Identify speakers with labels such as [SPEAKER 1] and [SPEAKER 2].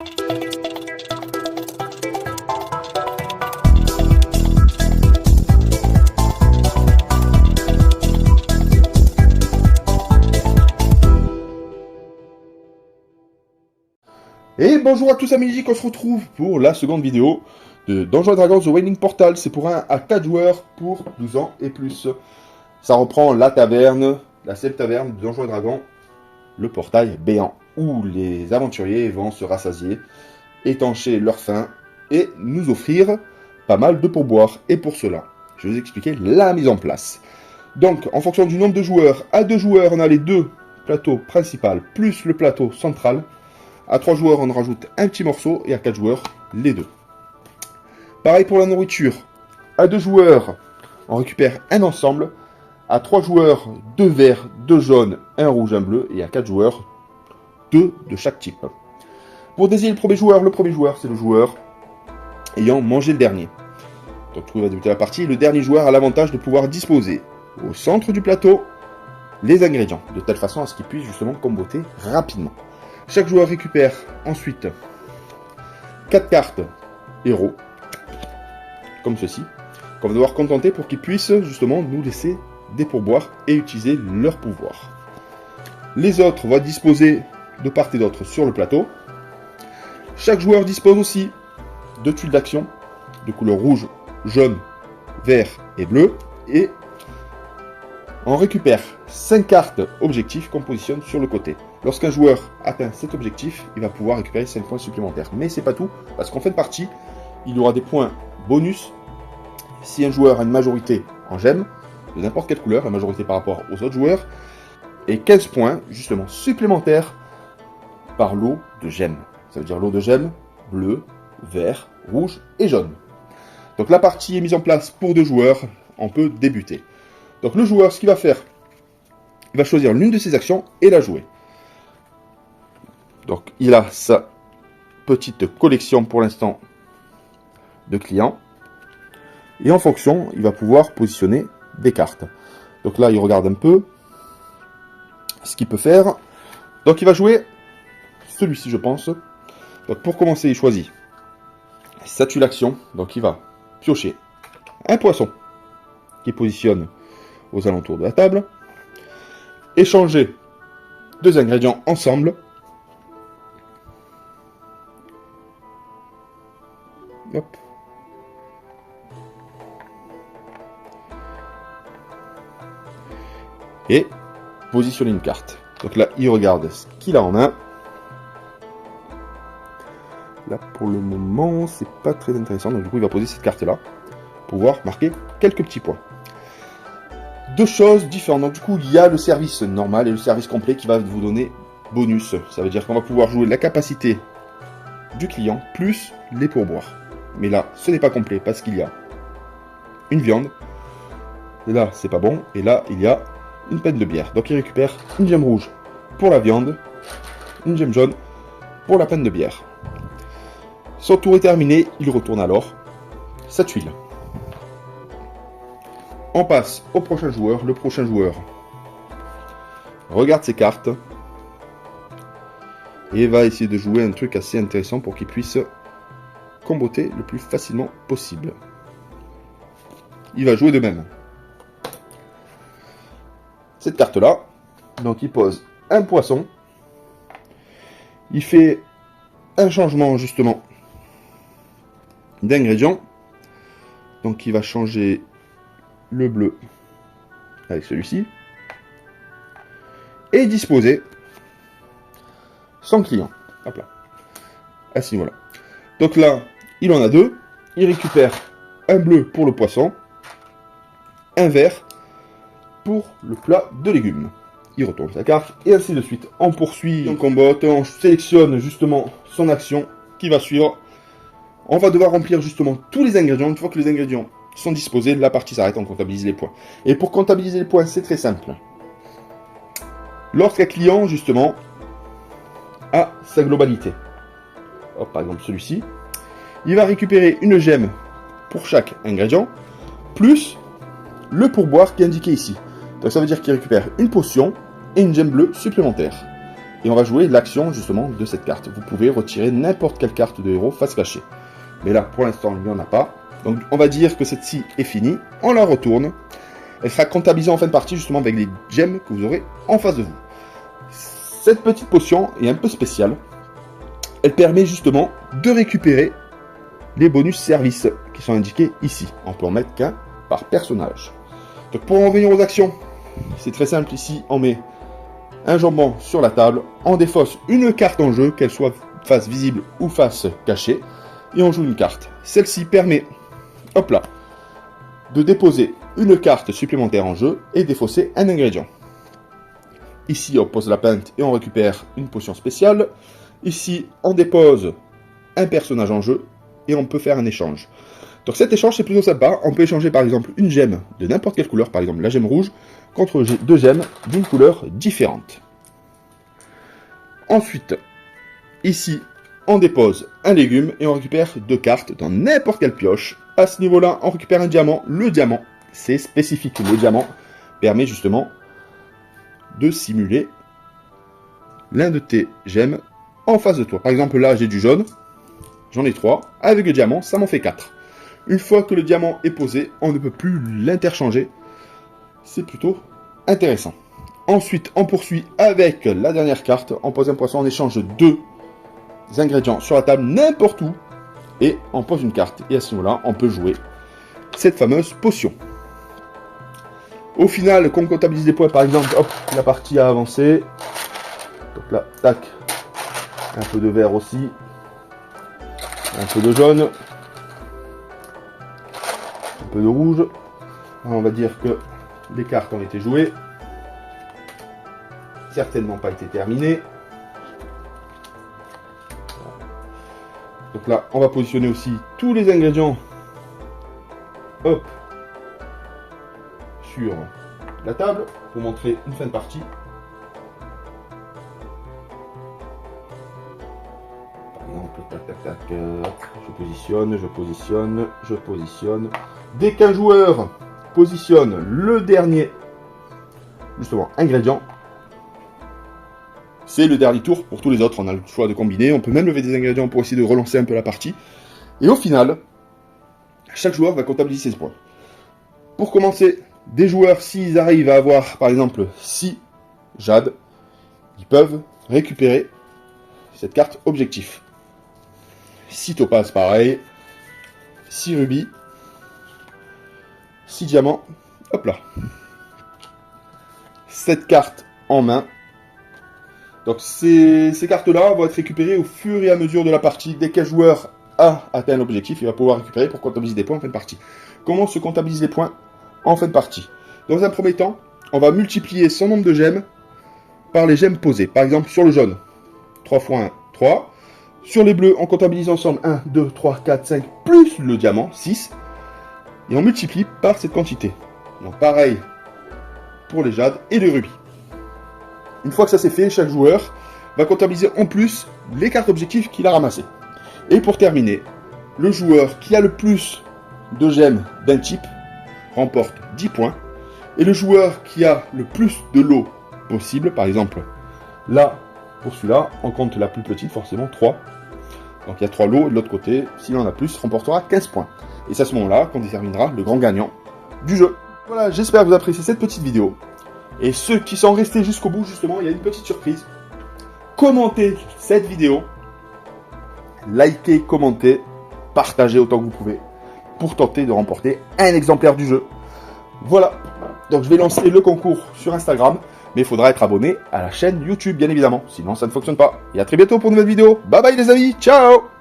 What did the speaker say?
[SPEAKER 1] Et bonjour à tous amis Geeks, on se retrouve pour la seconde vidéo de Donjons & Dragons The Waning Portal. C'est pour 1 à 4 joueurs pour 12 ans et plus. Ça reprend la taverne, la seule taverne de Donjons & Dragons, le portail béant, où les aventuriers vont se rassasier, étancher leur faim et nous offrir pas mal de pourboires. Et pour cela, je vais vous expliquer la mise en place. Donc, en fonction du nombre de joueurs, à 2 joueurs, on a les 2 plateaux principaux, plus le plateau central. À 3 joueurs, on rajoute un petit morceau, et à 4 joueurs, les 2. Pareil pour la nourriture. À 2 joueurs, on récupère un ensemble. À 3 joueurs, 2 verts, 2 jaunes, 1 rouge, 1 bleu. Et à 4 joueurs, 2 de chaque type. Pour désigner le premier joueur, c'est le joueur ayant mangé le dernier. Donc tout va débuter la partie. Le dernier joueur a l'avantage de pouvoir disposer au centre du plateau les ingrédients, de telle façon à ce qu'il puisse justement comboter rapidement. Chaque joueur récupère ensuite 4 cartes héros, comme ceci, qu'on va devoir contenter pour qu'ils puissent justement nous laisser des pourboires et utiliser leurs pouvoirs. Les autres vont disposer de part et d'autre sur le plateau. Chaque joueur dispose aussi de tuiles d'action de couleur rouge, jaune, vert et bleu. Et on récupère 5 cartes objectifs qu'on positionne sur le côté. Lorsqu'un joueur atteint cet objectif, il va pouvoir récupérer 5 points supplémentaires. Mais c'est pas tout, parce qu'en fin de partie, il y aura des points bonus si un joueur a une majorité en gemmes, de n'importe quelle couleur, la majorité par rapport aux autres joueurs, et 15 points, justement, supplémentaires par lot de gemmes. Ça veut dire lot de gemmes bleu, vert, rouge et jaune. Donc la partie est mise en place pour 2 joueurs, on peut débuter. Donc le joueur, ce qu'il va faire, il va choisir l'une de ses actions et la jouer. Donc il a sa petite collection pour l'instant de clients. Et en fonction, il va pouvoir positionner des cartes. Donc là, il regarde un peu ce qu'il peut faire. Donc il va jouer celui-ci, je pense. Donc pour commencer, il choisit sa tuile action. Donc il va piocher un poisson qui positionne aux alentours de la table. Échanger 2 ingrédients ensemble. Hop. Et positionner une carte. Donc là, il regarde ce qu'il a en main. Là, pour le moment, c'est pas très intéressant. Donc du coup, il va poser cette carte-là pour pouvoir marquer quelques petits points. 2 choses différentes. Donc du coup, il y a le service normal et le service complet qui va vous donner bonus. Ça veut dire qu'on va pouvoir jouer la capacité du client plus les pourboires. Mais là, ce n'est pas complet parce qu'il y a une viande. Et là, c'est pas bon. Et là, il y a une pinte de bière. Donc il récupère une gemme rouge pour la viande, une gemme jaune pour la pinte de bière. Son tour est terminé, il retourne alors sa tuile. On passe au prochain joueur. Le prochain joueur regarde ses cartes et va essayer de jouer un truc assez intéressant pour qu'il puisse comboter le plus facilement possible. Il va jouer de même cette carte là. Donc il pose un poisson. Il fait un changement justement d'ingrédient. Donc il va changer le bleu avec celui-ci et disposer son client. Hop là. À ce niveau-là. Donc là, il en a 2. Il récupère un bleu pour le poisson, un vert pour le plat de légumes. Il retourne sa carte et ainsi de suite. On poursuit, on combote, on sélectionne justement son action qui va suivre. On va devoir remplir justement tous les ingrédients. Une fois que les ingrédients sont disposés, la partie s'arrête, on comptabilise les points. Et pour comptabiliser les points, c'est très simple. Lorsqu'un client, justement, a sa globalité, hop, par exemple celui-ci, il va récupérer une gemme pour chaque ingrédient, plus le pourboire qui est indiqué ici. Donc ça veut dire qu'il récupère une potion et une gemme bleue supplémentaire. Et on va jouer l'action justement de cette carte. Vous pouvez retirer n'importe quelle carte de héros face cachée. Mais là, pour l'instant, il n'y en a pas. Donc on va dire que cette-ci est finie. On la retourne. Elle sera comptabilisée en fin de partie justement avec les gemmes que vous aurez en face de vous. Cette petite potion est un peu spéciale. Elle permet justement de récupérer les bonus services qui sont indiqués ici. On peut en mettre qu'un par personnage. Donc pour en venir aux actions, c'est très simple. Ici, on met un jambon sur la table, on défausse une carte en jeu, qu'elle soit face visible ou face cachée, et on joue une carte. Celle-ci permet, hop là, de déposer une carte supplémentaire en jeu et défausser un ingrédient. Ici, on pose la pinte et on récupère une potion spéciale. Ici, on dépose un personnage en jeu et on peut faire un échange. Donc cet échange, c'est plutôt sympa. On peut échanger par exemple une gemme de n'importe quelle couleur, par exemple la gemme rouge, contre deux gemmes d'une couleur différente. Ensuite, ici, on dépose un légume et on récupère deux cartes dans n'importe quelle pioche. À ce niveau-là, on récupère un diamant. Le diamant, c'est spécifique. Le diamant permet justement de simuler l'un de tes gemmes en face de toi. Par exemple, là, j'ai du jaune. J'en ai 3. Avec le diamant, ça m'en fait 4. Une fois que le diamant est posé, on ne peut plus l'interchanger. C'est plutôt intéressant. Ensuite, on poursuit avec la dernière carte. On pose un poisson, on échange deux ingrédients sur la table, n'importe où. Et on pose une carte. Et à ce niveau-là, on peut jouer cette fameuse potion. Au final, quand on comptabilise les points, par exemple, hop, la partie a avancé. Donc là, tac. Un peu de vert aussi. Un peu de jaune. Un peu de rouge. Alors, on va dire que les cartes ont été jouées. Certainement pas été terminées. Donc là, on va positionner aussi tous les ingrédients. Hop. Sur la table. Pour montrer une fin de partie. Par exemple, tac, tac, tac. Je positionne. Dès qu'un joueur positionne le dernier, justement, ingrédient, c'est le dernier tour pour tous les autres. On a le choix de combiner. On peut même lever des ingrédients pour essayer de relancer un peu la partie. Et au final, chaque joueur va comptabiliser ses points. Pour commencer, des joueurs, s'ils arrivent à avoir, par exemple, 6 jades, ils peuvent récupérer cette carte objectif. 6 topazes, pareil. 6 rubis. 6 diamants. Hop là. Cette carte en main. Donc ces cartes-là vont être récupérées au fur et à mesure de la partie. Dès qu'un joueur a atteint l'objectif, il va pouvoir récupérer pour comptabiliser des points en fin de partie. Comment se comptabilise les points en fin de partie? Dans un premier temps, on va multiplier son nombre de gemmes par les gemmes posées. Par exemple, sur le jaune, 3 x 1, 3. Sur les bleus, on comptabilise ensemble 1, 2, 3, 4, 5, plus le diamant, 6. Et on multiplie par cette quantité. Donc pareil pour les jades et les rubis. Une fois que ça c'est fait, chaque joueur va comptabiliser en plus les cartes objectifs qu'il a ramassées. Et pour terminer, le joueur qui a le plus de gemmes d'un type remporte 10 points. Et le joueur qui a le plus de lots possible, par exemple, là, pour celui-là, on compte la plus petite, forcément 3. Donc il y a 3 lots, et de l'autre côté, s'il en a plus, remportera 15 points. Et c'est à ce moment-là qu'on déterminera le grand gagnant du jeu. Voilà, j'espère que vous appréciez cette petite vidéo. Et ceux qui sont restés jusqu'au bout, justement, il y a une petite surprise. Commentez cette vidéo. Likez, commentez, partagez autant que vous pouvez pour tenter de remporter un exemplaire du jeu. Voilà. Donc je vais lancer le concours sur Instagram, mais il faudra être abonné à la chaîne YouTube, bien évidemment. Sinon, ça ne fonctionne pas. Et à très bientôt pour une nouvelle vidéo. Bye bye les amis, ciao!